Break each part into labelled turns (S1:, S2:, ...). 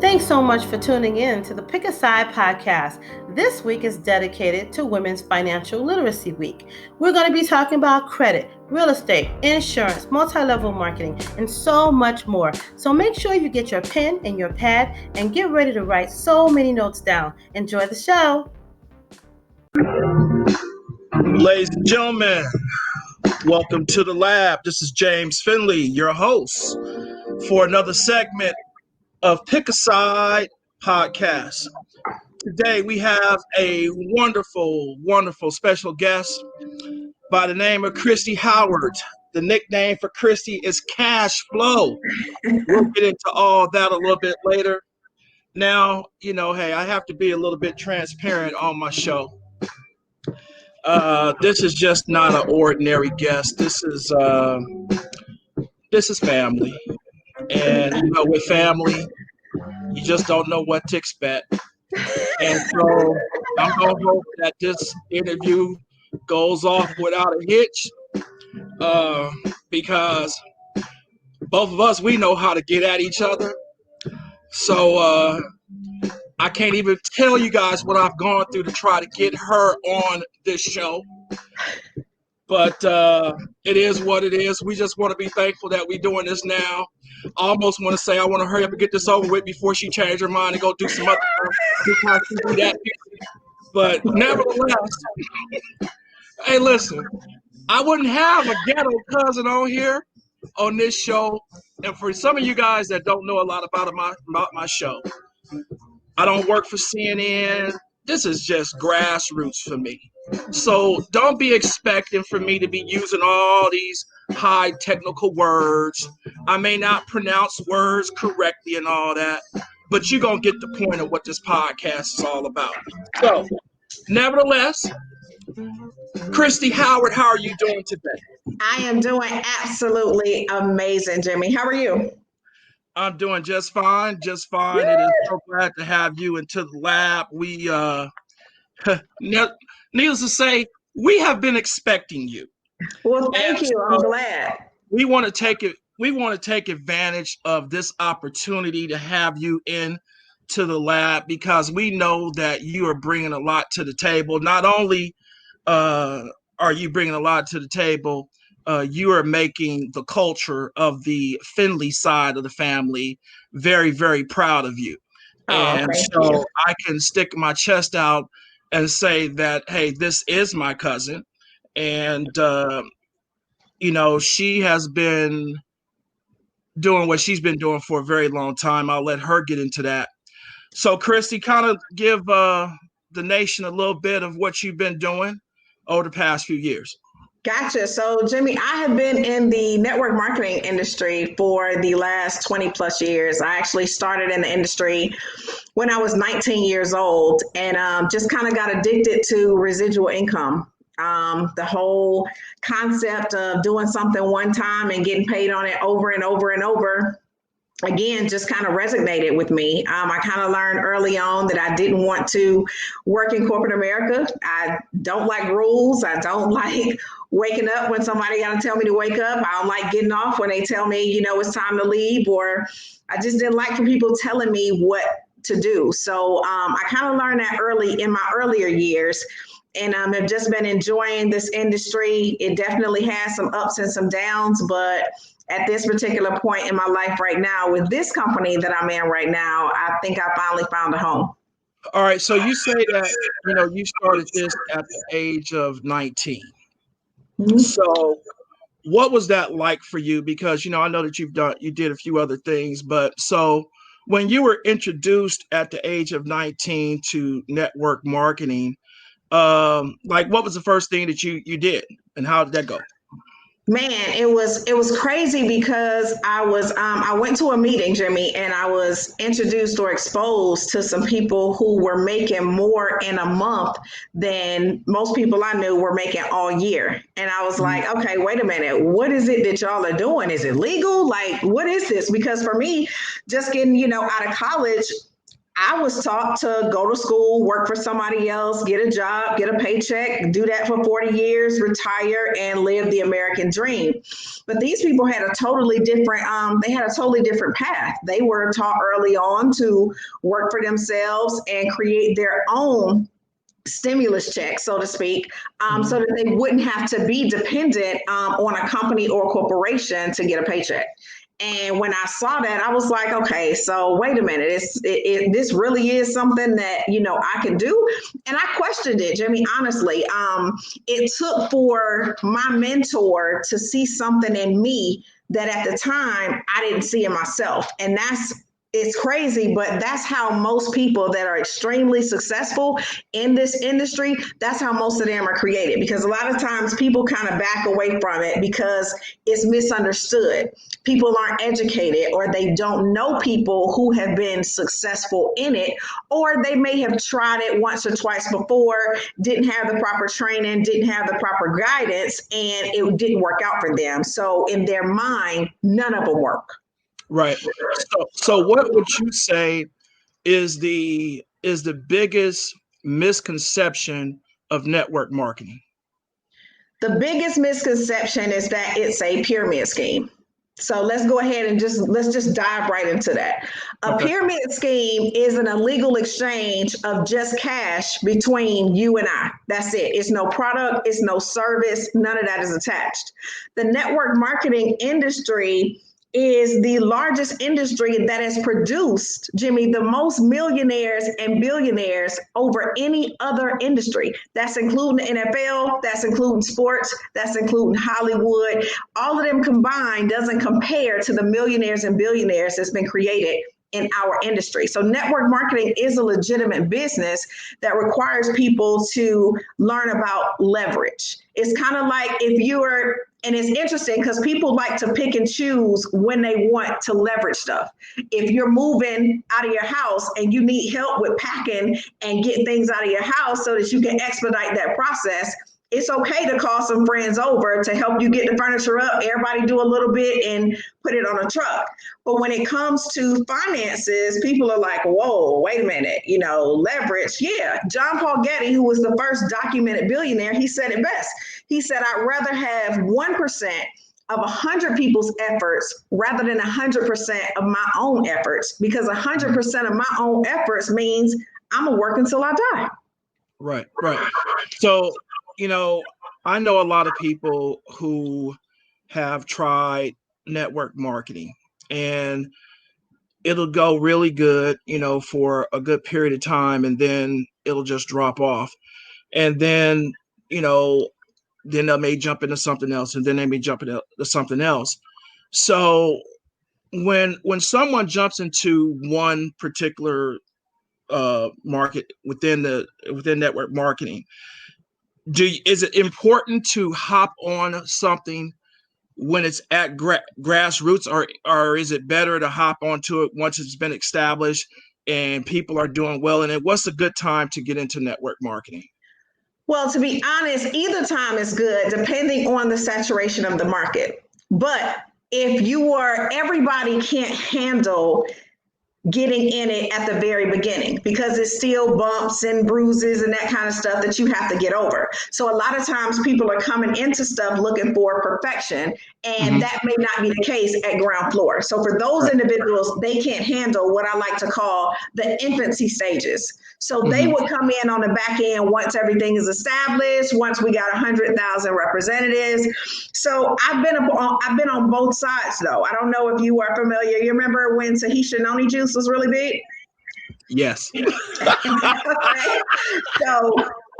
S1: Thanks so much for tuning in to the Pick a Side podcast. This week is dedicated to Women's Financial Literacy Week. We're going to be talking about credit, real estate, insurance, multi-level marketing, and so much more. So make sure you get your pen and your pad and get ready to write so many notes down. Enjoy the show.
S2: Ladies and gentlemen, welcome to the lab. This is James Finley, your host for another segment of Pick a Side podcast. Today we have a wonderful, wonderful special guest by the name of Kristi Howard. The nickname for Kristi is Kash Flow. We'll get into all that a little bit later. Now, hey, I have to be a little bit transparent on my show. This is just not an ordinary guest. This is family, and with family, you just don't know what to expect. And so I'm gonna hope that this interview goes off without a hitch, because both of us, we know how to get at each other. So I can't even tell you guys what I've gone through to try to get her on this show. But it is what it is. We just want to be thankful that we're doing this now. I almost want to say I want to hurry up and get this over with before she changes her mind and go do some other stuff because she do that. But nevertheless, hey, listen, I wouldn't have a ghetto cousin on here on this show. And for some of you guys that don't know a lot about my show, I don't work for CNN. This is just grassroots for me. So don't be expecting for me to be using all these high technical words. I may not pronounce words correctly and all that, but you're going to get the point of what this podcast is all about. So, nevertheless, Kristi Howard, how are you doing today?
S3: I am doing absolutely amazing, Jimmy. How are you?
S2: I'm doing just fine, just fine. It is so glad to have you into the lab. We, needless to say, we have been expecting you.
S3: Well, thank you. I'm glad.
S2: We want to take it. We want to take advantage of this opportunity to have you in to the lab because we know that you are bringing a lot to the table. Not only are you bringing a lot to the table, you are making the culture of the Finley side of the family very, very proud of you. And so I can stick my chest out and say that, hey, this is my cousin. And, she has been doing what she's been doing for a very long time. I'll let her get into that. So, Kristi, kind of give the nation a little bit of what you've been doing over the past few years.
S3: Gotcha. So, Jimmy, I have been in the network marketing industry for the last 20 plus years. I actually started in the industry when I was 19 years old and just kind of got addicted to residual income. The whole concept of doing something one time and getting paid on it over and over and over, again, just kind of resonated with me. I kind of learned early on that I didn't want to work in corporate America. I don't like rules. I don't like waking up when somebody got to tell me to wake up. I don't like getting off when they tell me, it's time to leave, or I just didn't like for people telling me what to do. So I kind of learned that early in my earlier years. And I've just been enjoying this industry. It definitely has some ups and some downs, but at this particular point in my life right now, with this company that I'm in right now, I think I finally found a home.
S2: All right. So you say that, you started this at the age of 19. Mm-hmm. So what was that like for you? Because, I know that you did a few other things, but so when you were introduced at the age of 19 to network marketing, what was the first thing that you did and how did that go?
S3: Man, it was crazy because I went to a meeting, Jimmy, and I was introduced or exposed to some people who were making more in a month than most people I knew were making all year. And I was like, okay, wait a minute. What is it that y'all are doing? Is it legal? Like, what is this? Because for me, just getting, out of college, I was taught to go to school, work for somebody else, get a job, get a paycheck, do that for 40 years, retire, and live the American dream. But these people had a totally different, they had a totally different path. They were taught early on to work for themselves and create their own stimulus check, so to speak, so that they wouldn't have to be dependent on a company or corporation to get a paycheck. And when I saw that, I was like, okay, so wait a minute, this really is something that, I can do. And I questioned it, Jimmy, honestly. It took for my mentor to see something in me that at the time I didn't see in myself. And it's crazy, but that's how most people that are extremely successful in this industry, that's how most of them are created. Because a lot of times people kind of back away from it because it's misunderstood. People aren't educated, or they don't know people who have been successful in it, or they may have tried it once or twice before, didn't have the proper training, didn't have the proper guidance, and it didn't work out for them. So in their mind, none of them work.
S2: Right. So what would you say is the biggest misconception of network marketing?
S3: The biggest misconception is that it's a pyramid scheme. So let's go ahead and let's just dive right into that. A pyramid scheme is an illegal exchange of just cash between you and I. That's it. It's no product, it's no service, none of that is attached. The network marketing industry is the largest industry that has produced, Jimmy, the most millionaires and billionaires over any other industry. That's including the NFL, that's including sports, that's including Hollywood. All of them combined doesn't compare to the millionaires and billionaires that's been created in our industry. So network marketing is a legitimate business that requires people to learn about leverage. It's kind of like and it's interesting because people like to pick and choose when they want to leverage stuff. If you're moving out of your house and you need help with packing and getting things out of your house so that you can expedite that process, it's okay to call some friends over to help you get the furniture up. Everybody do a little bit and put it on a truck. But when it comes to finances, people are like, whoa, wait a minute, leverage. Yeah, John Paul Getty, who was the first documented billionaire, he said it best. He said, I'd rather have 1% of 100 people's efforts rather than 100% of my own efforts, because 100% of my own efforts means I'm going to work until I die.
S2: Right. So, I know a lot of people who have tried network marketing, and it'll go really good, for a good period of time, and then it'll just drop off. And then, then they may jump into something else, and then they may jump into something else. So when someone jumps into one particular market within network marketing, is it important to hop on something when it's at grassroots, or is it better to hop onto it once it's been established and people are doing well in it? What's a good time to get into network marketing?
S3: Well, to be honest, either time is good depending on the saturation of the market. But if everybody can't handle getting in it at the very beginning, because it's still bumps and bruises and that kind of stuff that you have to get over. So a lot of times people are coming into stuff looking for perfection, and that may not be the case at ground floor. So for those individuals, they can't handle what I like to call the infancy stages. So they would come in on the back end once everything is established, once we got 100,000 representatives. So I've been on both sides, though. I don't know if you are familiar. You remember when Tahisha Noni Juice was really big?
S2: Yes.
S3: Okay. So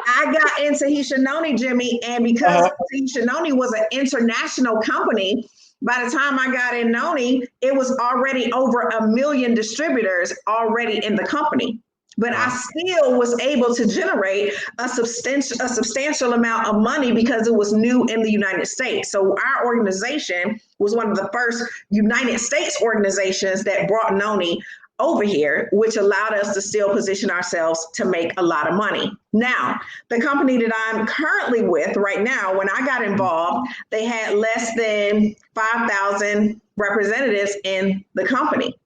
S3: I got into Tahisha Noni, Jimmy, and because Tahisha Noni was an international company, by the time I got in Noni, it was already over 1 million distributors already in the company. But I still was able to generate a substantial amount of money because it was new in the United States. So our organization was one of the first United States organizations that brought Noni over here, which allowed us to still position ourselves to make a lot of money. Now, the company that I'm currently with right now, when I got involved, they had less than 5,000 representatives in the company.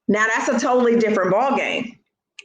S3: Now, that's a totally different ballgame.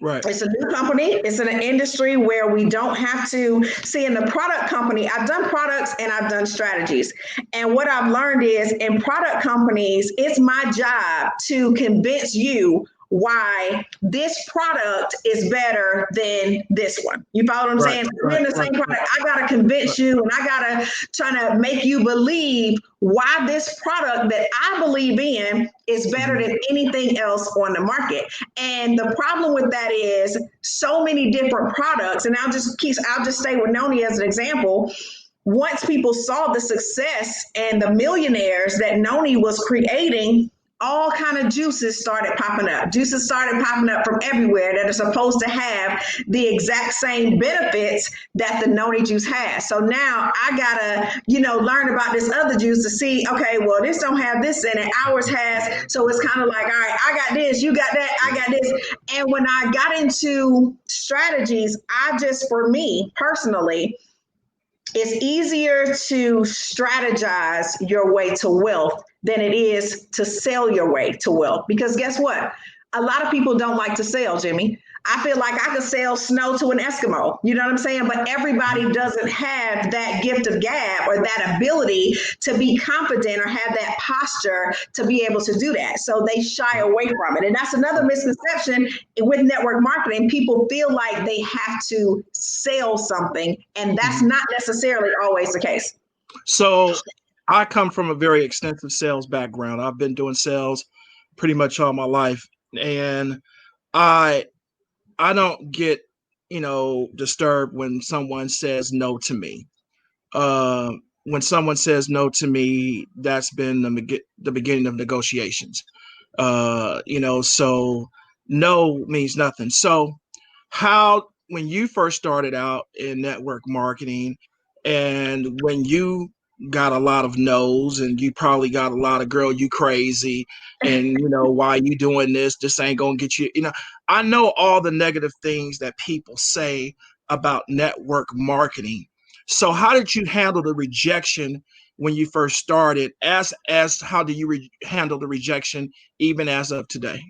S2: Right.
S3: It's a new company. It's in an industry where we don't have to see in the product company. I've done products and I've done strategies. And what I've learned is in product companies, it's my job to convince you why this product is better than this one. You follow what I'm saying? We're in the same product. I got to convince you and I got to try to make you believe why this product that I believe in is better than anything else on the market. And the problem with that is so many different products. And I'll just stay with Noni as an example. Once people saw the success and the millionaires that Noni was creating, all kind of juices started popping up. Juices started popping up from everywhere that are supposed to have the exact same benefits that the Noni juice has. So now I gotta, learn about this other juice to see, okay, well, this don't have this in it. Ours has. So it's kind of like, all right, I got this, you got that, I got this. And when I got into strategies, for me personally, it's easier to strategize your way to wealth than it is to sell your way to wealth. Because guess what? A lot of people don't like to sell, Jimmy. I feel like I could sell snow to an Eskimo. You know what I'm saying? But everybody doesn't have that gift of gab or that ability to be confident or have that posture to be able to do that. So they shy away from it. And that's another misconception with network marketing. People feel like they have to sell something, and that's not necessarily always the case.
S2: So I come from a very extensive sales background. I've been doing sales pretty much all my life. And I don't get, disturbed when someone says no to me. When someone says no to me, that's been the beginning of negotiations. So no means nothing. So when you first started out in network marketing and when you got a lot of no's and you probably got a lot of girl, you crazy, and why you doing this ain't gonna get you, I know all the negative things that people say about network marketing. So how did you handle the rejection when you first started? As how do you handle the rejection even as of today?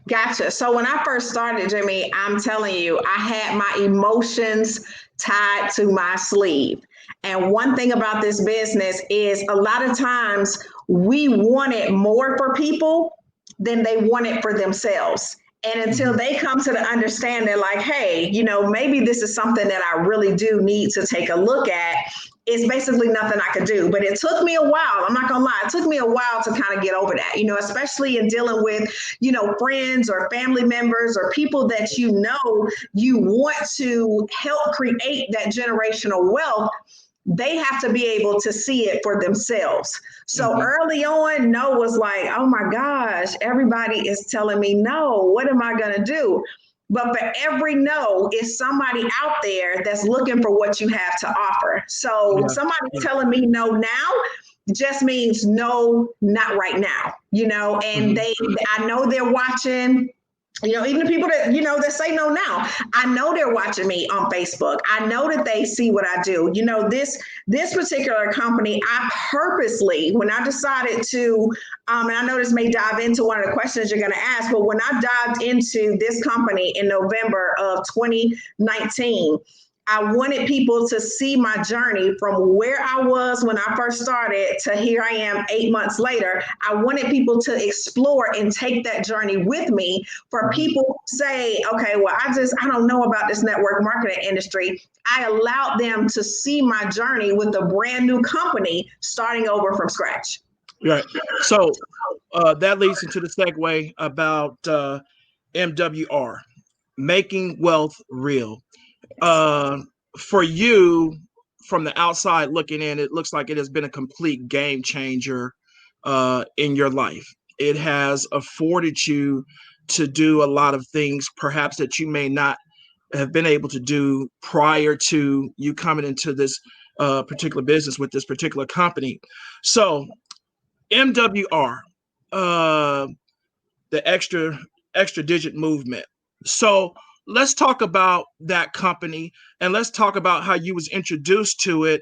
S3: Gotcha. So when I first started, Jimmy, I'm telling you, I had my emotions tied to my sleeve. And one thing about this business is a lot of times we wanted more for people than they wanted for themselves. And until they come to the understanding, like, hey, maybe this is something that I really do need to take a look at, it's basically nothing I could do. But it took me a while. I'm not going to lie. It took me a while to kind of get over that, especially in dealing with, friends or family members or people that you want to help create that generational wealth. They have to be able to see it for themselves. So early on, no was like, oh my gosh, everybody is telling me no. What am I going to do? But for every no is somebody out there that's looking for what you have to offer. So somebody telling me no now just means no, not right now, and I know they're watching. Even the people that, that say no now, I know they're watching me on Facebook. I know that they see what I do. This particular company, I purposely, when I decided to, and I know this may dive into one of the questions you're going to ask, but when I dived into this company in November of 2019, I wanted people to see my journey from where I was when I first started to here I am 8 months later. I wanted people to explore and take that journey with me. For people who say, okay, well, I don't know about this network marketing industry. I allowed them to see my journey with a brand new company starting over from scratch.
S2: Right. So that leads into the segue about MWR, making wealth real. For you, from the outside looking in, it looks like it has been a complete game changer in your life. It has afforded you to do a lot of things, perhaps that you may not have been able to do prior to you coming into this particular business with this particular company. So MWR, the extra digit movement. So let's talk about that company and let's talk about how you was introduced to it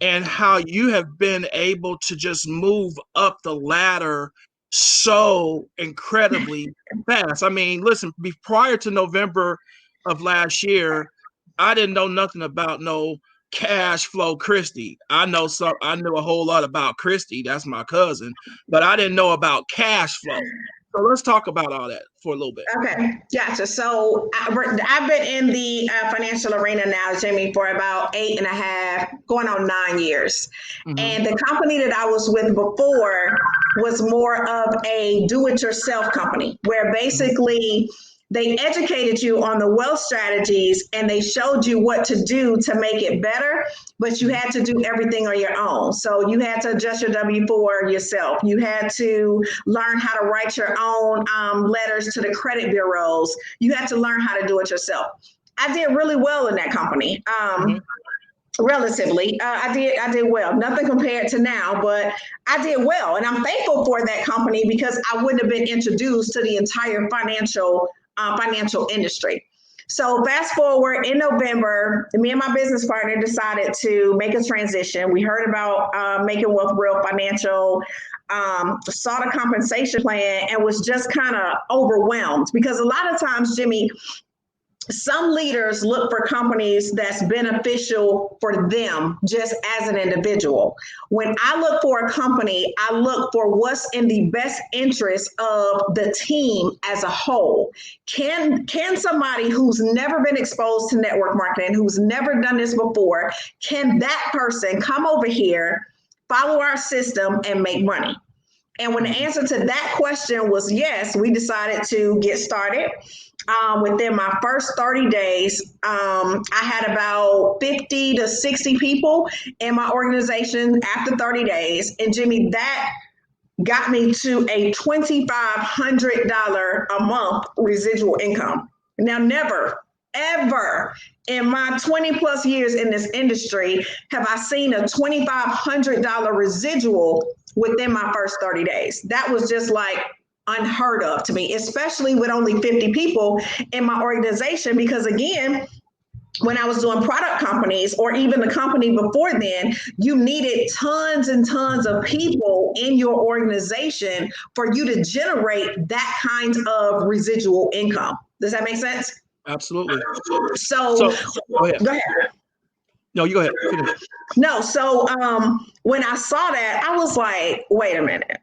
S2: and how you have been able to just move up the ladder so incredibly fast. I mean, listen, prior to November of last year, I didn't know nothing about no Cash Flow Kristi. I knew a whole lot about Kristi. That's my cousin, but I didn't know about Cash Flow. So let's talk about all that for a little bit.
S3: Okay, gotcha. So I've been in the financial arena now, Jimmy, for about 8.5, going on 9 years.
S2: Mm-hmm.
S3: And the company that I was with before was more of a do-it-yourself company, where basically they educated you on the wealth strategies and they showed you what to do to make it better, but you had to do everything on your own. So you had to adjust your W-4 yourself. You had to learn how to write your own letters to the credit bureaus. You had to learn how to do it yourself. I did really well in that company. Relatively, I did well. Nothing compared to now, but I did well, and I'm thankful for that company because I wouldn't have been introduced to the entire financial industry. So fast forward in November, me and my business partner decided to make a transition. We heard about Making Wealth Real Financial, saw the compensation plan, and was just kind of overwhelmed because a lot of times, Jimmy, some leaders look for companies that's beneficial for them just as an individual. When I look for a company, I look for what's in the best interest of the team as a whole. Can somebody who's never been exposed to network marketing, who's never done this before, can that person come over here, follow our system, and make money? And when the answer to that question was yes, we decided to get started. Within my first 30 days, I had about 50 to 60 people in my organization after 30 days. And Jimmy, that got me to a $2,500 a month residual income. Now, never, ever in my 20 plus years in this industry have I seen a $2,500 residual within my first 30 days. That was just like unheard of to me, especially with only 50 people in my organization. Because again, when I was doing product companies or even the company before then, you needed tons and tons of people in your organization for you to generate that kind of residual income. Does that make sense?
S2: Absolutely.
S3: So
S2: go ahead.
S3: Go ahead.
S2: No, you go ahead. Finish.
S3: No, so when I saw that, I was like, wait a minute.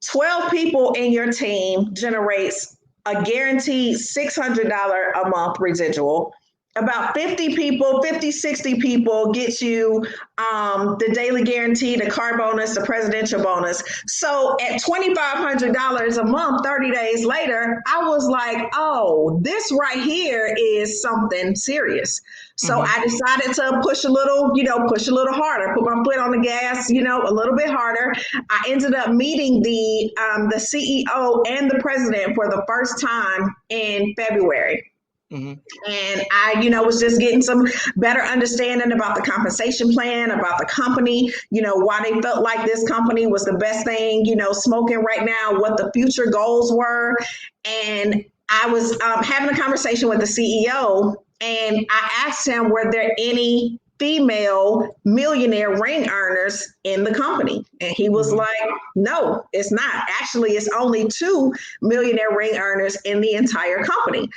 S3: 12 people in your team generates a guaranteed $600 a month residual. About 50 people, 50, 60 people get you the daily guarantee, the car bonus, the presidential bonus. So at $2,500 a month, 30 days later, I was like, oh, this right here is something serious. So I decided to push a little harder, put my foot on the gas, a little bit harder. I ended up meeting the CEO and the president for the first time in February. And I, was just getting some better understanding about the compensation plan, about the company, why they felt like this company was the best thing, smoking right now, what the future goals were. And I was having a conversation with the CEO, and I asked him, were there any female millionaire ring earners in the company? And he was like, no, it's not. Actually, it's only 2 millionaire ring earners in the entire company.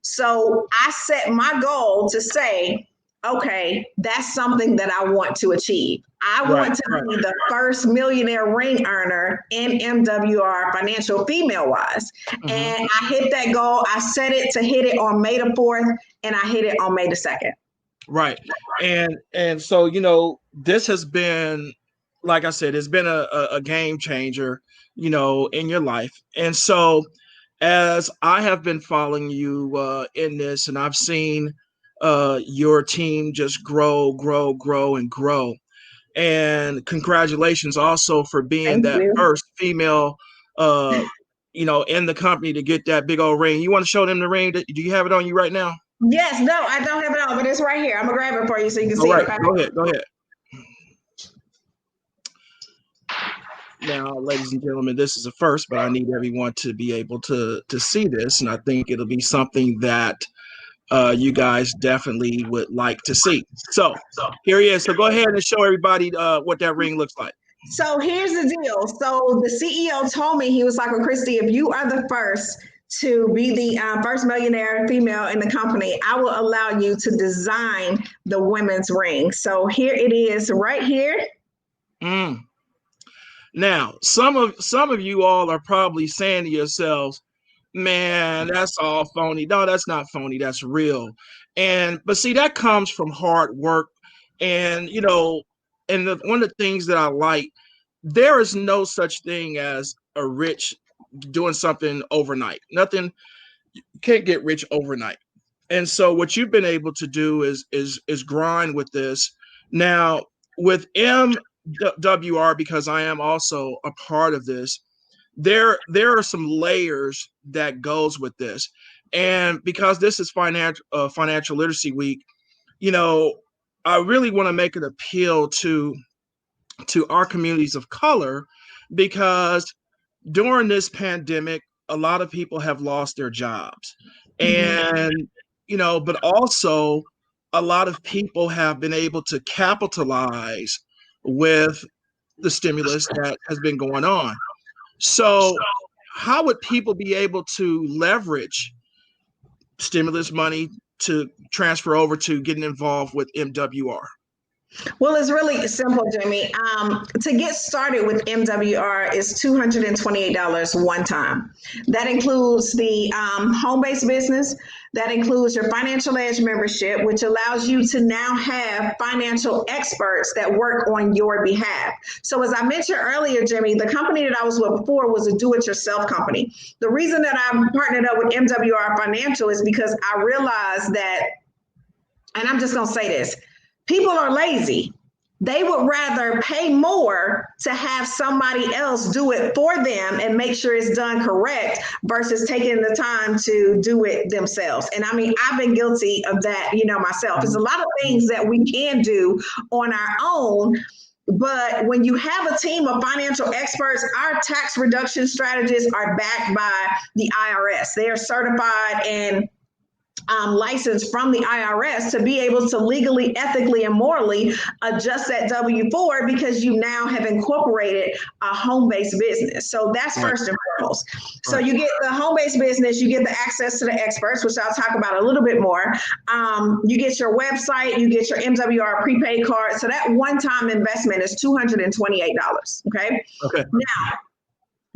S3: So I set my goal to say, okay, that's something that I want to achieve. I want to be the first millionaire ring earner in MWR financial female wise. And I hit that goal. I set it to hit it on May the 4th, and I hit it on May the 2nd.
S2: Right. And so, this has been, like I said, it's been a game changer, in your life. And so as I have been following you in this, and I've seen your team just grow, and grow. And congratulations also for being
S3: Thank you.
S2: first female, in the company to get that big old ring. You want to show them the ring? Do you have it on you right now?
S3: Yes, no, I don't have it on, but it's right here. I'm gonna grab it for you so you can see it. Okay?
S2: Go ahead. Now, ladies and gentlemen, this is a first, but I need everyone to be able to see this, and I think it'll be something that you guys definitely would like to see. So here he is. So go ahead and show everybody what that ring looks like.
S3: So here's the deal. So the CEO told me, he was like, well, Kristi, if you are the first to be the first millionaire female in the company, I will allow you to design the women's ring. So here it is right here.
S2: Mm. Now, some of you all are probably saying to yourselves, man, that's all phony. No, that's not phony. That's real. But see, that comes from hard work. And, one of the things that I like, there is no such thing as a rich doing something overnight. Nothing, you can't get rich overnight. And so what you've been able to do is grind with this. Now, with MWR, because I am also a part of this, there are some layers that goes with this. And because this is financial literacy week, I really want to make an appeal to our communities of color, because during this pandemic, a lot of people have lost their jobs. And, but also a lot of people have been able to capitalize with the stimulus that has been going on. So, how would people be able to leverage stimulus money to transfer over to getting involved with MWR?
S3: Well, it's really simple, Jimmy. To get started with MWR is $228 one time. That includes the home-based business. That includes your Financial Edge membership, which allows you to now have financial experts that work on your behalf. So as I mentioned earlier, Jimmy, the company that I was with before was a do-it-yourself company. The reason that I partnered up with MWR Financial is because I realized that, and I'm just going to say this, people are lazy. They would rather pay more to have somebody else do it for them and make sure it's done correct versus taking the time to do it themselves. And I mean, I've been guilty of that, myself. There's a lot of things that we can do on our own. But when you have a team of financial experts, our tax reduction strategists are backed by the IRS. They are certified and license from the IRS to be able to legally, ethically, and morally adjust that W-4 because you now have incorporated a home-based business. So that's first and foremost. So you get the home-based business, you get the access to the experts, which I'll talk about a little bit more. You get your website, you get your MWR prepaid card. So that one-time investment is $228. Okay. Now,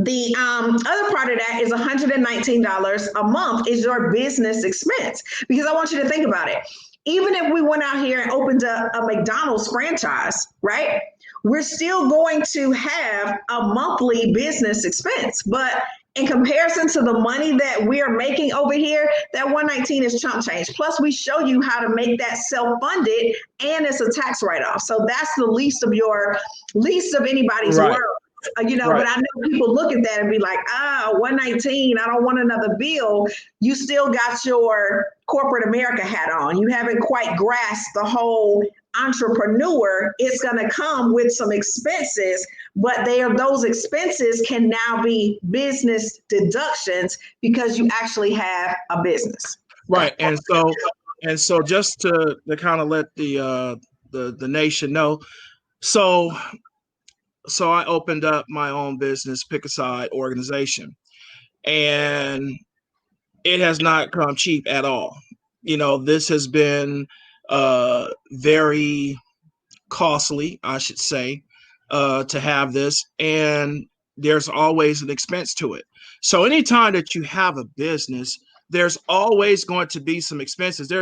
S3: the other part of that is $119 a month is your business expense, because I want you to think about it. Even if we went out here and opened a McDonald's franchise, right? We're still going to have a monthly business expense. But in comparison to the money that we're making over here, that 119 is chump change. Plus, we show you how to make that self-funded, and it's a tax write-off. So that's the least of anybody's world. But I know people look at that and be like, 119, I don't want another bill. You still got your corporate America hat on. You haven't quite grasped the whole entrepreneur. It's going to come with some expenses, but those expenses can now be business deductions because you actually have a business.
S2: Right. And so just to kind of let the nation know, so I opened up my own business, Pick a Side organization, and it has not come cheap at all. This has been very costly, I should say, to have this, and there's always an expense to it. So anytime that you have a business, there's always going to be some expenses.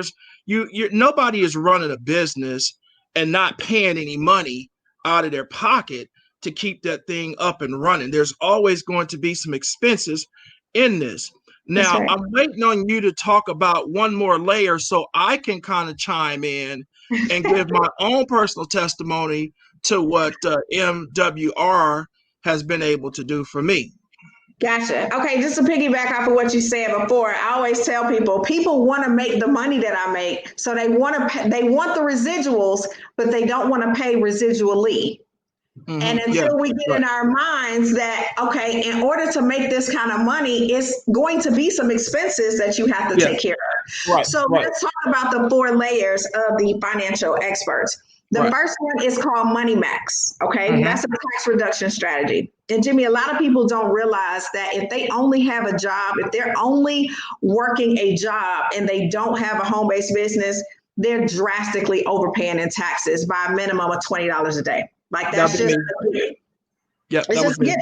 S2: Nobody is running a business and not paying any money out of their pocket to keep that thing up and running. There's always going to be some expenses in this. Now, I'm waiting on you to talk about one more layer so I can kind of chime in and give my own personal testimony to what MWR has been able to do for me.
S3: Gotcha. Okay, just to piggyback off of what you said before, I always tell people want to make the money that I make, so they want the residuals, but they don't want to pay residually. Mm-hmm. And until we get in our minds that, okay, in order to make this kind of money, it's going to be some expenses that you have to take care of. Let's talk about the 4 layers of the financial experts. The first one is called Money Max. Okay. That's a tax reduction strategy. And Jimmy, a lot of people don't realize that if they only have a job, if they're only working a job and they don't have a home-based business, they're drastically overpaying in taxes by a minimum of $20 a day. Like that's just
S2: Yep, that was me.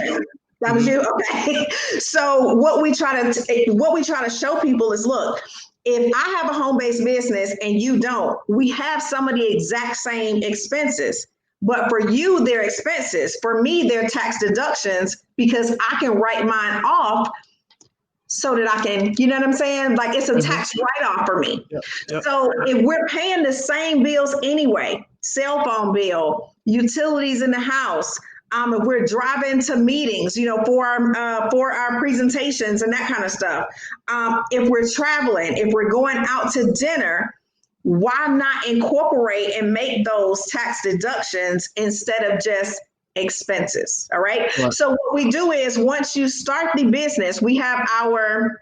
S3: That was you. Okay. So what we try to show people is, look, if I have a home-based business and you don't, we have some of the exact same expenses. But for you, they're expenses. For me, they're tax deductions because I can write mine off so that I can, you know what I'm saying? Like it's a tax write-off for me. So if we're paying the same bills anyway, cell phone bill, utilities in the house, if we're driving to meetings, for our presentations and that kind of stuff, if we're traveling, if we're going out to dinner, why not incorporate and make those tax deductions instead of just expenses? All right. So what we do is, once you start the business, we have our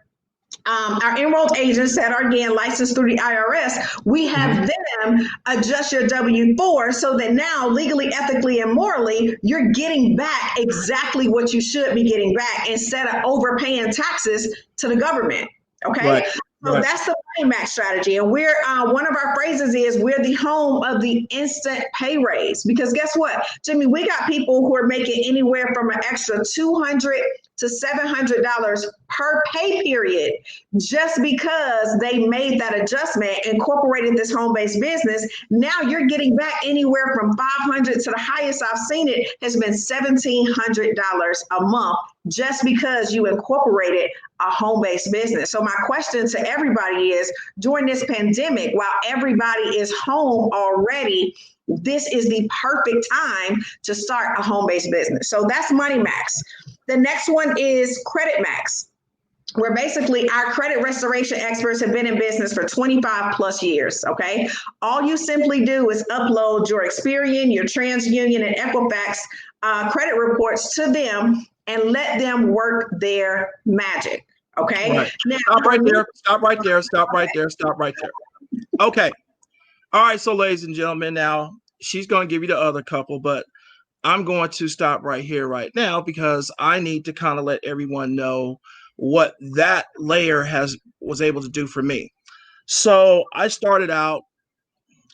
S3: enrolled agents that are, again, licensed through the IRS. We have them adjust your W-4 so that now, legally, ethically, and morally, you're getting back exactly what you should be getting back instead of overpaying taxes to the government. Okay. So that's the Money Max strategy. And we're one of our phrases is, we're the home of the instant pay raise. Because guess what, Jimmy, we got people who are making anywhere from an extra $200 to $700 per pay period just because they made that adjustment, incorporated this home-based business. Now you're getting back anywhere from $500 to the highest I've seen it has been $1,700 a month just because you incorporated a home-based business. So my question to everybody is, during this pandemic, while everybody is home already, this is the perfect time to start a home-based business. So that's Money Max. The next one is Credit Max, where basically our credit restoration experts have been in business for 25 plus years, okay? All you simply do is upload your Experian, your TransUnion, and Equifax credit reports to them and let them work their magic, okay?
S2: Now, Stop right there. Okay. All right, so ladies and gentlemen, now she's going to give you the other couple, but I'm going to stop right here right now because I need to kind of let everyone know what that layer was able to do for me. So I started out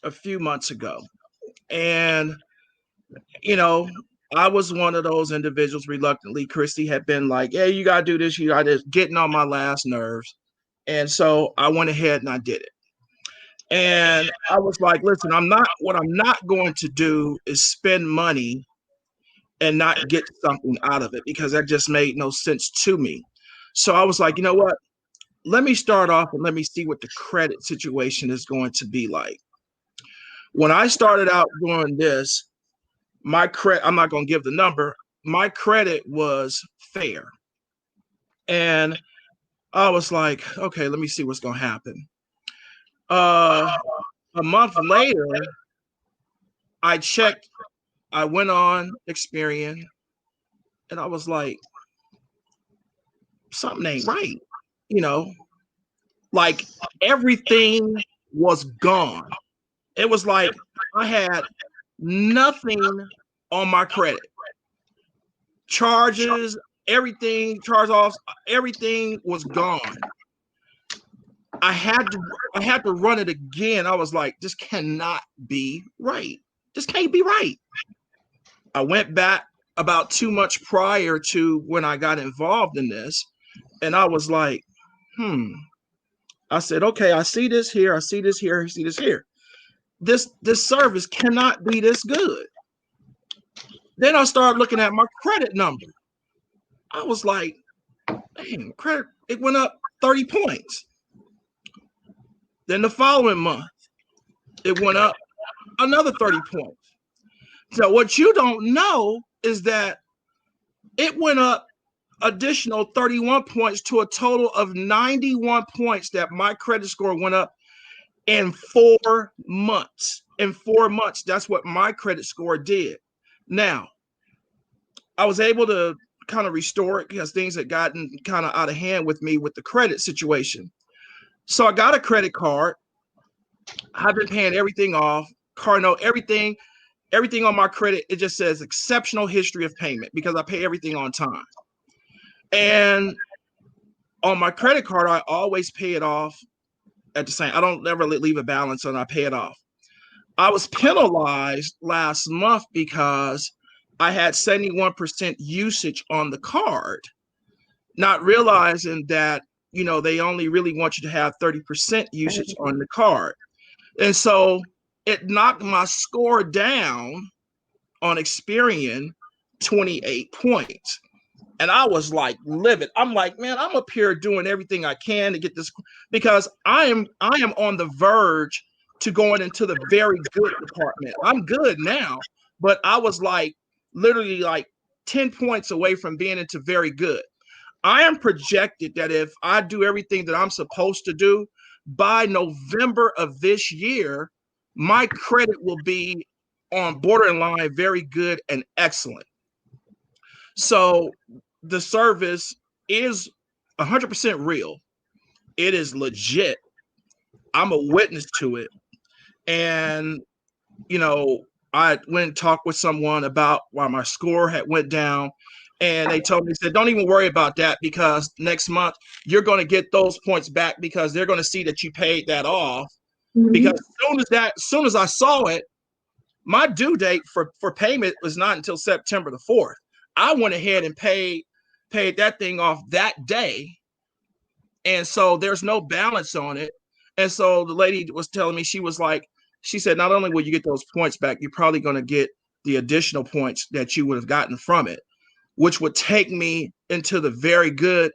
S2: a few months ago, and I was one of those individuals reluctantly. Kristi had been like, "Hey, you gotta do this, you gotta," getting on my last nerves. And so I went ahead and I did it. And I was like, listen, what I'm not going to do is spend money and not get something out of it, because that just made no sense to me. So I was like, you know what? Let me start off and let me see what the credit situation is going to be like. When I started out doing this, my credit, I'm not going to give the number, my credit was fair. And I was like, okay, let me see what's going to happen. A month later, I checked, I went on Experian, and I was like, something ain't right. Like everything was gone. It was like I had nothing on my credit. Charges, everything, charge-offs, everything was gone. I had to run it again. I was like, this cannot be right. This can't be right. I went back about 2 months prior to when I got involved in this, and I was like, I said, okay, I see this here, I see this here, I see this here. This service cannot be this good. Then I started looking at my credit number. I was like, dang, credit, it went up 30 points. Then the following month, it went up another 30 points. So what you don't know is that it went up additional 31 points to a total of 91 points that my credit score went up in 4 months. In 4 months, that's what my credit score did. Now, I was able to kind of restore it because things had gotten kind of out of hand with me with the credit situation. So I got a credit card. I've been paying everything off. car note, everything on my credit, it just says exceptional history of payment because I pay everything on time. And on my credit card, I always pay it off at the same. I don't ever leave a balance and I pay it off. I was penalized last month because I had 71% usage on the card, not realizing that, they only really want you to have 30% usage on the card. And so it knocked my score down on Experian 28 points. And I was like livid. I'm like, man, I'm up here doing everything I can to get this because I am on the verge to going into the very good department. I'm good now, but I was like literally like 10 points away from being into very good. I am projected that if I do everything that I'm supposed to do by November of this year, my credit will be on borderline very good and excellent. So the service is 100% real. It is legit. I'm a witness to it. And, I went and talked with someone about why my score had went down. And they told me, said, don't even worry about that because next month you're going to get those points back because they're going to see that you paid that off. Mm-hmm. Because as soon as I saw it, my due date for payment was not until September the 4th. I went ahead and paid that thing off that day. And so there's no balance on it. And so the lady was telling me, she said, not only will you get those points back, you're probably going to get the additional points that you would have gotten from it, which would take me into the very good,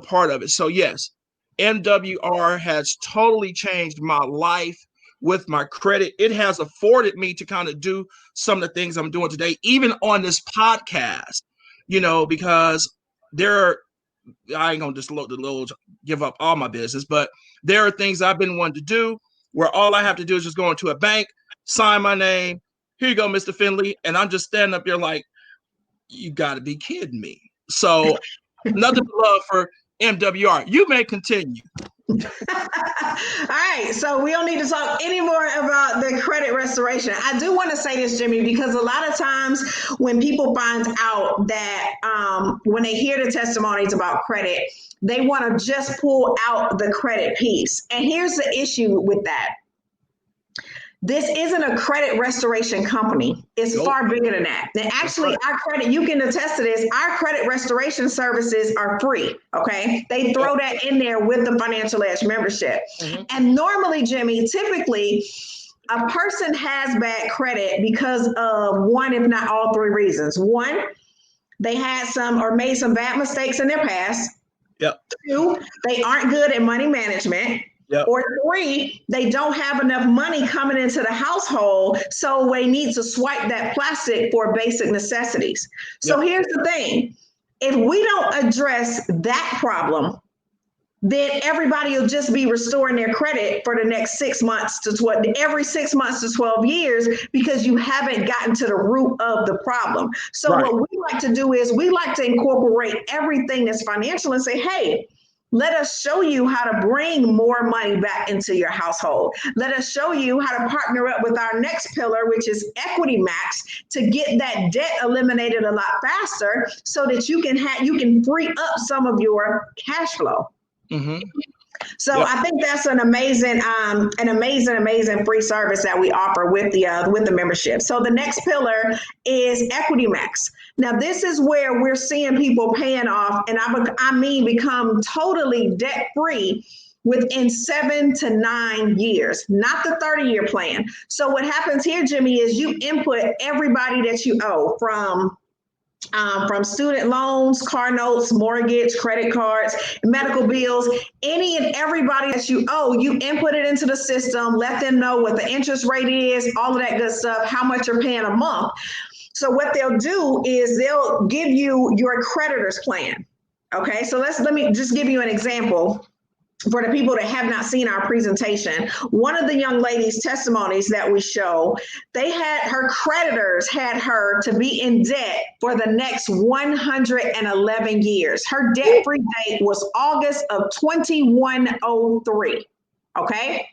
S2: part of it. So yes, MWR has totally changed my life with my credit. It has afforded me to kind of do some of the things I'm doing today, even on this podcast, because I ain't gonna just give up all my business, but there are things I've been wanting to do where all I have to do is just go into a bank, sign my name. Here you go, Mr. Finley. And I'm just standing up there like, you gotta be kidding me. So nothing but love for MWR. You may continue.
S3: All right, so we don't need to talk anymore about the credit restoration. I do want to say this, Jimmy, because a lot of times when people find out that when they hear the testimonies about credit, they want to just pull out the credit piece. And here's the issue with that. This isn't a credit restoration company. It's far bigger than that. And actually, our credit, you can attest to this, our credit restoration services are free, okay? They throw that in there with the Financial Edge membership. Mm-hmm. And normally, Jimmy, typically, a person has bad credit because of one, if not all three reasons. One, they had some or made some bad mistakes in their past.
S2: Yep.
S3: Two, they aren't good at money management. Yep. Or three, they don't have enough money coming into the household, so they need to swipe that plastic for basic necessities. So here's the thing. If we don't address that problem, then everybody will just be restoring their credit for the next 6 months to 12, every 6 months to 12 years, because you haven't gotten to the root of the problem. So what we like to do is we like to incorporate everything that's financial and say, hey, let us show you how to bring more money back into your household. Let us show you how to partner up with our next pillar, which is Equity Max, to get that debt eliminated a lot faster so that you can free up some of your cash flow. Mm-hmm. So I think that's an amazing free service that we offer with the membership. So the next pillar is Equity Max. Now, this is where we're seeing people paying off, and I mean become totally debt free within 7 to 9 years, not the 30-year plan. So what happens here, Jimmy, is you input everybody that you owe from student loans, car notes, mortgage, credit cards, medical bills, any and everybody that you owe, you input it into the system, let them know what the interest rate is, all of that good stuff, how much you're paying a month. So what they'll do is they'll give you your creditor's plan. Okay, so let me just give you an example. For the people that have not seen our presentation, one of the young ladies' testimonies that we show, her creditors had her to be in debt for the next 111 years. Her debt-free date was August of 2103, okay?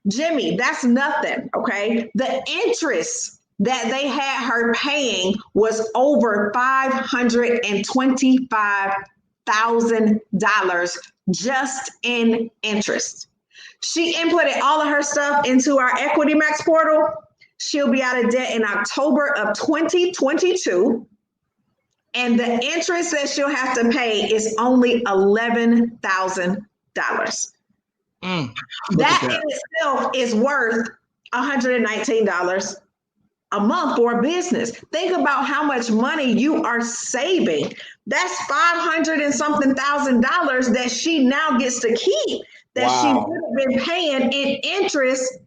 S3: Jimmy, that's nothing. Okay. The interest that they had her paying was over $525,000 just in interest. She inputted all of her stuff into our Equity Max portal. She'll be out of debt in October of 2022. And the interest that she'll have to pay is only $11,000. That in itself is worth $119 a month for a business. Think about how much money you are saving. That's 500 and something $1,000 that she now gets to keep, that she would have been paying in interest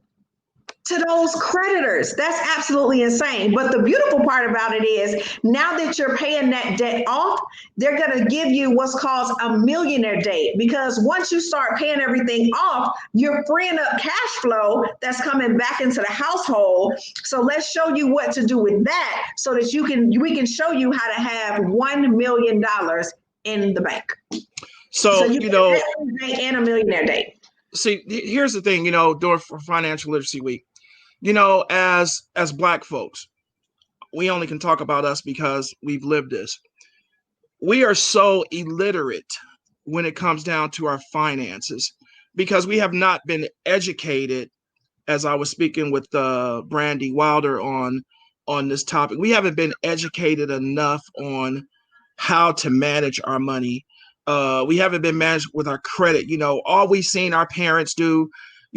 S3: to those creditors. That's absolutely insane. But the beautiful part about it is now that you're paying that debt off, they're going to give you what's called a millionaire date, because once you start paying everything off, you're freeing up cash flow that's coming back into the household. So let's show you what to do with that so that we can show you how to have $1 million in the bank.
S2: So
S3: you know, and a millionaire date.
S2: See, here's the thing, during Financial Literacy Week, as Black folks, we only can talk about us because we've lived this. We are so illiterate when it comes down to our finances because we have not been educated, as I was speaking with Brandy Wilder on this topic. We haven't been educated enough on how to manage our money. We haven't been managed with our credit. All we've seen our parents do,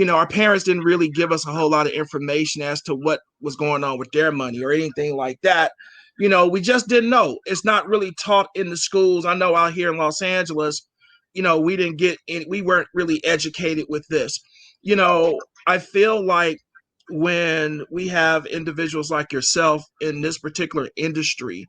S2: our parents didn't really give us a whole lot of information as to what was going on with their money or anything like that. We just didn't know. It's not really taught in the schools. I know out here in Los Angeles, we weren't really educated with this. I feel like when we have individuals like yourself in this particular industry,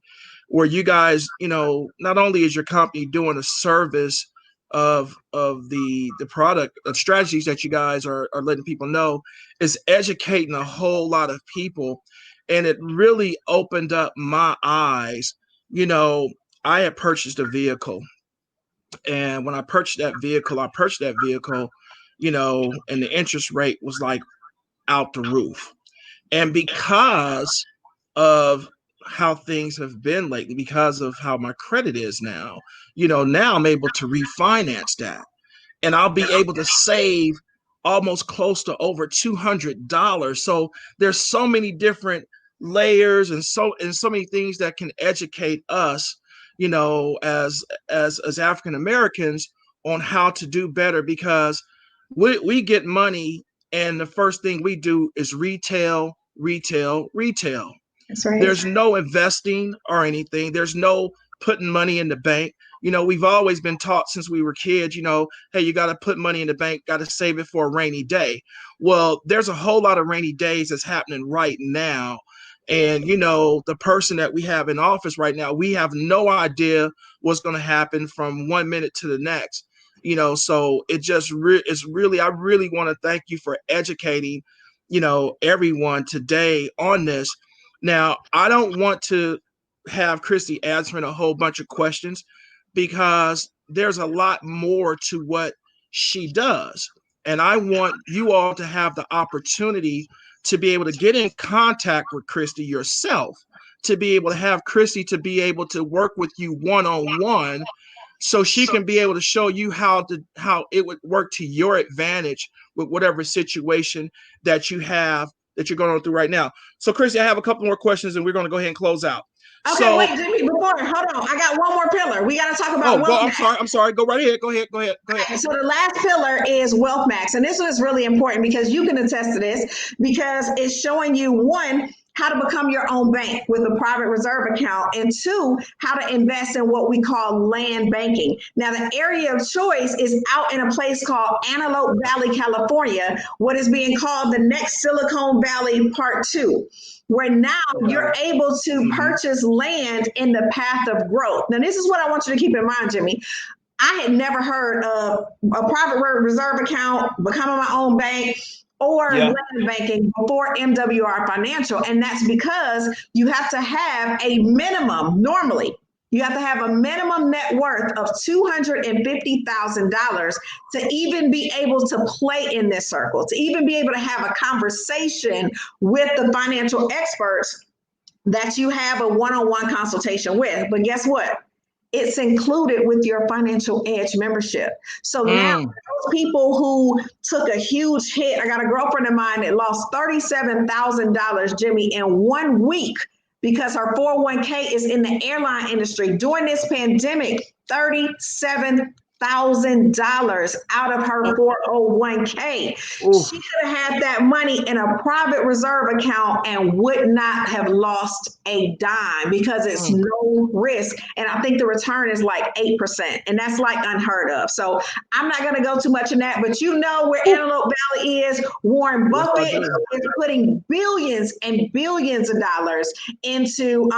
S2: where you guys, not only is your company doing a service of the product of strategies that you guys are letting people know, is educating a whole lot of people. And it really opened up my eyes. I had purchased a vehicle. And when I purchased that vehicle, and the interest rate was like out the roof. And because of how things have been lately, because of how my credit is now, now I'm able to refinance that. And I'll be able to save almost close to over $200. So there's so many different layers and so many things that can educate us, as African Americans on how to do better, because we get money and the first thing we do is retail.
S3: That's right.
S2: There's no investing or anything. There's no putting money in the bank. We've always been taught since we were kids, hey, you got to put money in the bank, got to save it for a rainy day. Well, there's a whole lot of rainy days that's happening right now. And, the person that we have in office right now, we have no idea what's going to happen from 1 minute to the next. So it just I really want to thank you for educating, everyone today on this. Now, I don't want to have Kristi answering a whole bunch of questions because there's a lot more to what she does. And I want you all to have the opportunity to be able to get in contact with Kristi yourself, to be able to have Kristi to be able to work with you one-on-one, so she can be able to show you how it would work to your advantage with whatever situation that you have, that you're going through right now. So, Kristi, I have a couple more questions, and we're going to go ahead and close out.
S3: Okay, wait, Jimmy, hold on. I got one more pillar. We got to talk about wealth.
S2: I'm sorry. Go right ahead. Go ahead.
S3: Okay, so the last pillar is Wealth Max. And this is really important because you can attest to this, because it's showing you, one, how to become your own bank with a private reserve account, and two, how to invest in what we call land banking. Now, the area of choice is out in a place called Antelope Valley, California, what is being called the next Silicon Valley Part 2, where now you're able to purchase land in the path of growth. Now, this is what I want you to keep in mind, Jimmy. I had never heard of a private reserve account, becoming my own bank, or land banking before MWR Financial. And that's because you have to have a minimum, normally, You have to have a minimum net worth of $250,000 to even be able to play in this circle, to even be able to have a conversation with the financial experts that you have a one-on-one consultation with. But guess what? It's included with your Financial Edge membership. So now those people who took a huge hit, I got a girlfriend of mine that lost $37,000, Jimmy, in 1 week because her 401k is in the airline industry. During this pandemic, $37,000 out of her 401k. She could have had that money in a private reserve account and would not have lost a dime because it's no risk. And I think the return is like 8%. And that's like unheard of. So I'm not going to go too much in that, but you know where Antelope Valley is. Warren Buffett is putting billions and billions of dollars into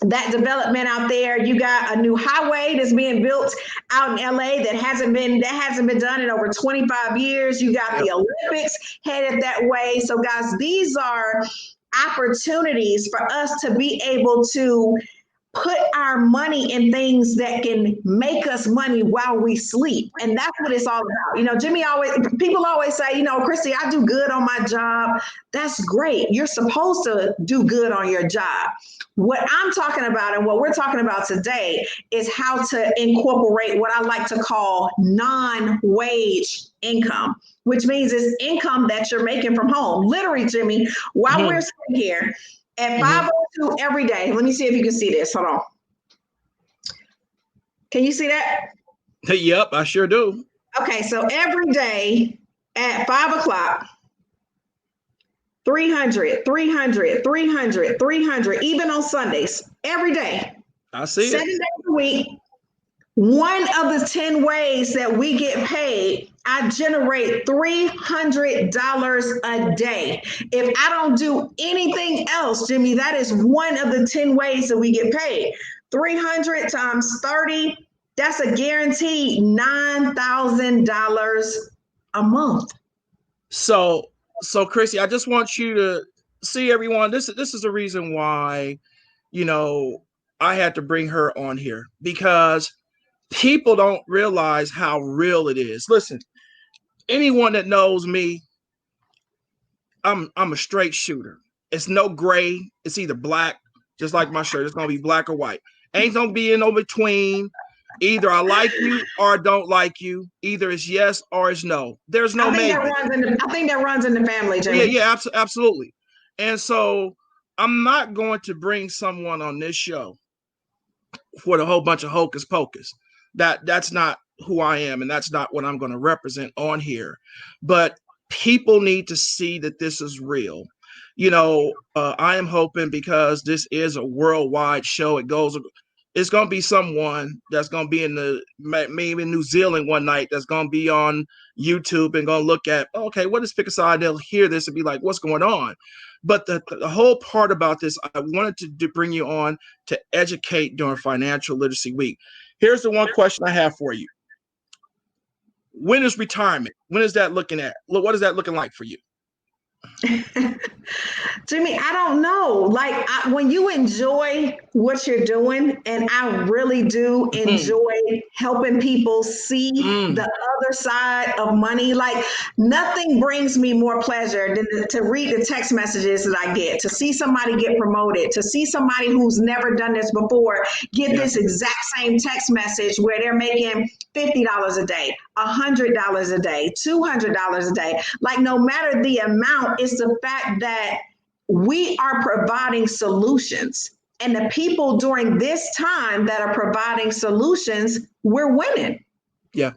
S3: that development out there. You got a new highway that's being built out in LA that hasn't been done in over 25 years. You got the Olympics headed that way. So guys, these are opportunities for us to be able to put our money in things that can make us money while we sleep. And that's what it's all about. You know, people always say, you know, Kristi, I do good on my job. That's great. You're supposed to do good on your job. What I'm talking about and what we're talking about today is how to incorporate what I like to call non-wage income, which means it's income that you're making from home. Literally, Jimmy, while we're sitting here, at 5:02 every day. Let me see if you can see this. Hold on. Can you see that?
S2: Yep, I sure do.
S3: Okay, so every day at 5 o'clock, 300, 300, 300, 300, even on Sundays, every day.
S2: I see
S3: 7 days a week. One of the 10 ways that we get paid, I generate $300 a day. If I don't do anything else, Jimmy, that is one of the 10 ways that we get paid. 300 times 30, that's a guaranteed $9,000 a month.
S2: So Kristi, I just want you to see everyone. This is the reason why, you know, I had to bring her on here, because people don't realize how real it is. Listen, anyone that knows me, I'm a straight shooter. It's no gray. It's either black, just like my shirt. It's gonna be black or white. Ain't gonna be in no between. Either I like you or I don't like you. Either it's yes or it's no. There's no maybe.
S3: I think that runs in the family, Jimmy.
S2: Yeah, absolutely. And so I'm not going to bring someone on this show for a whole bunch of hocus pocus. That's not who I am, and that's not what I'm going to represent on here. But people need to see that this is real. You know, I am hoping, because this is a worldwide show, it's going to be someone that's going to be maybe in New Zealand one night, that's going to be on YouTube and going to look at, okay, what is Pick a Side? They'll hear this and be like, what's going on? But the whole part about this, I wanted to bring you on to educate during Financial Literacy Week. Here's the one question I have for you. When is retirement? When is that looking at? What is that looking like for you?
S3: Jimmy, I don't know. Like when you enjoy what you're doing, and I really do enjoy helping people see the other side of money. Like nothing brings me more pleasure than to read the text messages that I get, to see somebody get promoted, to see somebody who's never done this before get this exact same text message where they're making $50 a day, $100 a day, $200 a day. Like no matter the amount, it's the fact that we are providing solutions. And the people during this time that are providing solutions, we're winning.
S2: Yeah.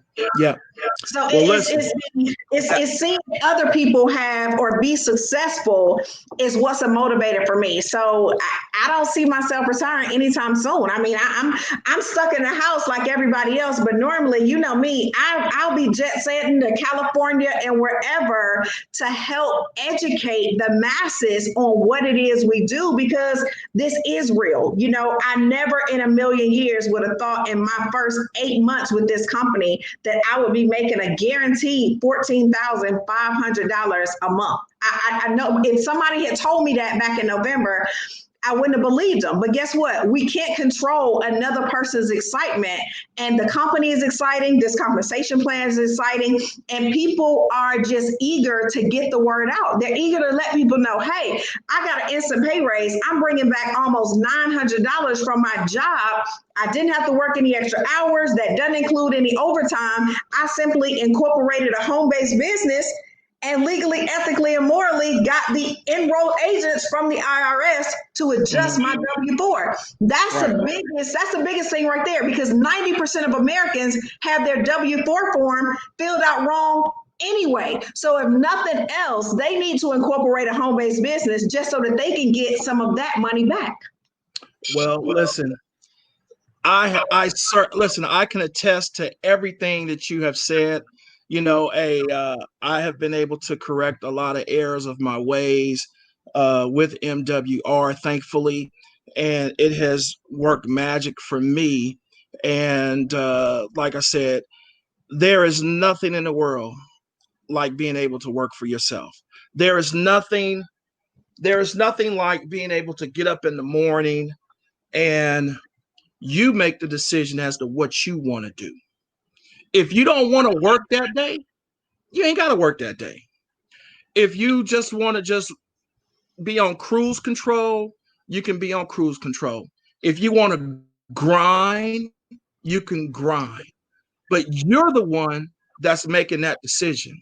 S3: So it's seeing other people have or be successful is what's a motivator for me. So I don't see myself retiring anytime soon. I mean, I'm stuck in the house like everybody else, but normally, you know me, I'll be jet setting to California and wherever to help educate the masses on what it is we do, because this is real. You know, I never in a million years would have thought in my first 8 months with this company that I would be making a guaranteed $14,500 a month. I know if somebody had told me that back in November, I wouldn't have believed them. But guess what? We can't control another person's excitement. And the company is exciting. This compensation plan is exciting. And people are just eager to get the word out. They're eager to let people know, hey, I got an instant pay raise. I'm bringing back almost $900 from my job. I didn't have to work any extra hours. That doesn't include any overtime. I simply incorporated a home-based business and legally, ethically, and morally got the enrolled agents from the IRS to adjust my W-4. That's the biggest thing right there, because 90% of Americans have their W-4 form filled out wrong anyway. So if nothing else, they need to incorporate a home-based business just so that they can get some of that money back.
S2: Well, listen, listen, I can attest to everything that you have said. You know, I have been able to correct a lot of errors of my ways with MWR, thankfully, and it has worked magic for me. And like I said, there is nothing in the world like being able to work for yourself. There is nothing like being able to get up in the morning and you make the decision as to what you want to do. If you don't want to work that day, you ain't got to work that day. If you just want to just be on cruise control, you can be on cruise control. If you want to grind, you can grind. But you're the one that's making that decision.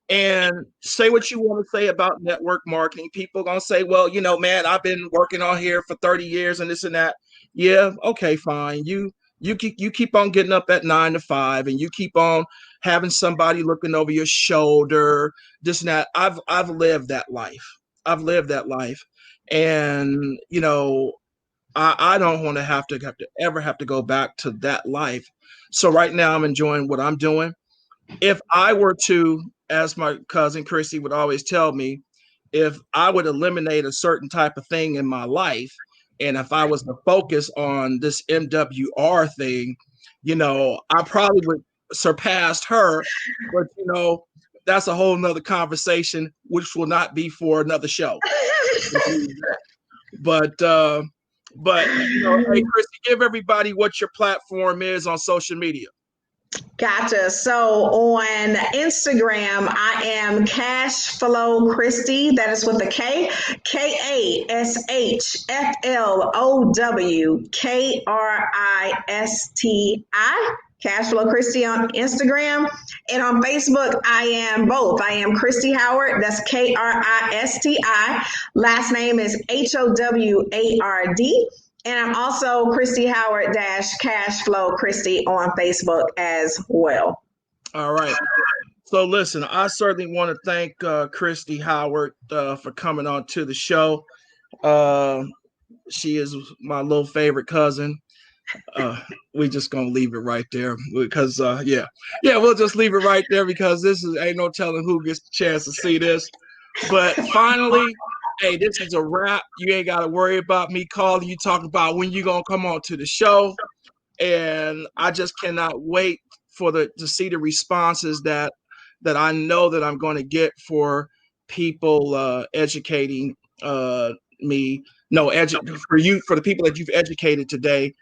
S2: And say what you want to say about network marketing. People are going to say, well, you know, man, I've been working on here for 30 years and this and that. Yeah, okay, fine. You keep on getting up at 9 to 5 and you keep on having somebody looking over your shoulder, this and that. I've lived that life. I've lived that life. And, you know, I don't want to have to go back to that life. So right now I'm enjoying what I'm doing. If I were to, as my cousin Kristi would always tell me, if I would eliminate a certain type of thing in my life, and if I was to focus on this MWR thing, you know, I probably would surpass her. But, you know, that's a whole nother conversation, which will not be for another show. But you know, hey, Kristi, give everybody what your platform is on social media.
S3: Gotcha. So on Instagram, I am Kash Flow Kristi. That is with a K, KashFlowKristi. Kash Flow Kristi on Instagram. And on Facebook, I am both. I am Kristi Howard. That's Kristi. Last name is Howard. And I'm also Kristi Howard Kash Flow Kristi on Facebook as well.
S2: All right. So listen, I certainly want to thank Kristi Howard for coming on to the show. She is my little favorite cousin. We just gonna leave it right there because we'll just leave it right there because ain't no telling who gets the chance to see this. But finally, hey, this is a wrap. You ain't got to worry about me calling you, talking about when you going to come on to the show. And I just cannot wait to see the responses that I know that I'm going to get for people educating me. No, for the people that you've educated today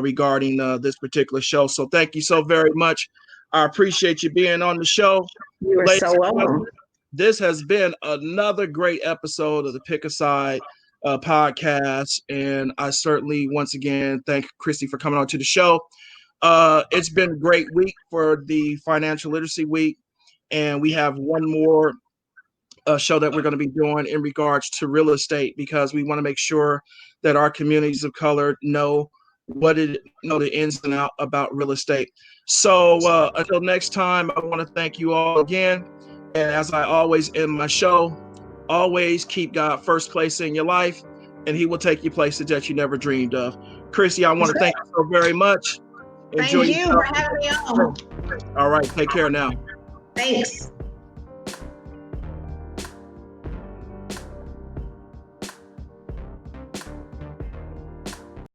S2: regarding this particular show. So thank you so very much. I appreciate you being on the show.
S3: You are so welcome.
S2: This has been another great episode of the Pick a Side podcast. And I certainly, once again, thank Kristi for coming on to the show. It's been a great week for the Financial Literacy Week. And we have one more show that we're going to be doing in regards to real estate because we want to make sure that our communities of color know the ins and outs about real estate. So until next time, I want to thank you all again. And as I always end my show, always keep God first place in your life, and He will take you places that you never dreamed of. Kristi, I want to thank you so very much.
S3: Thank you for having me on.
S2: All right, take care now.
S3: Thanks.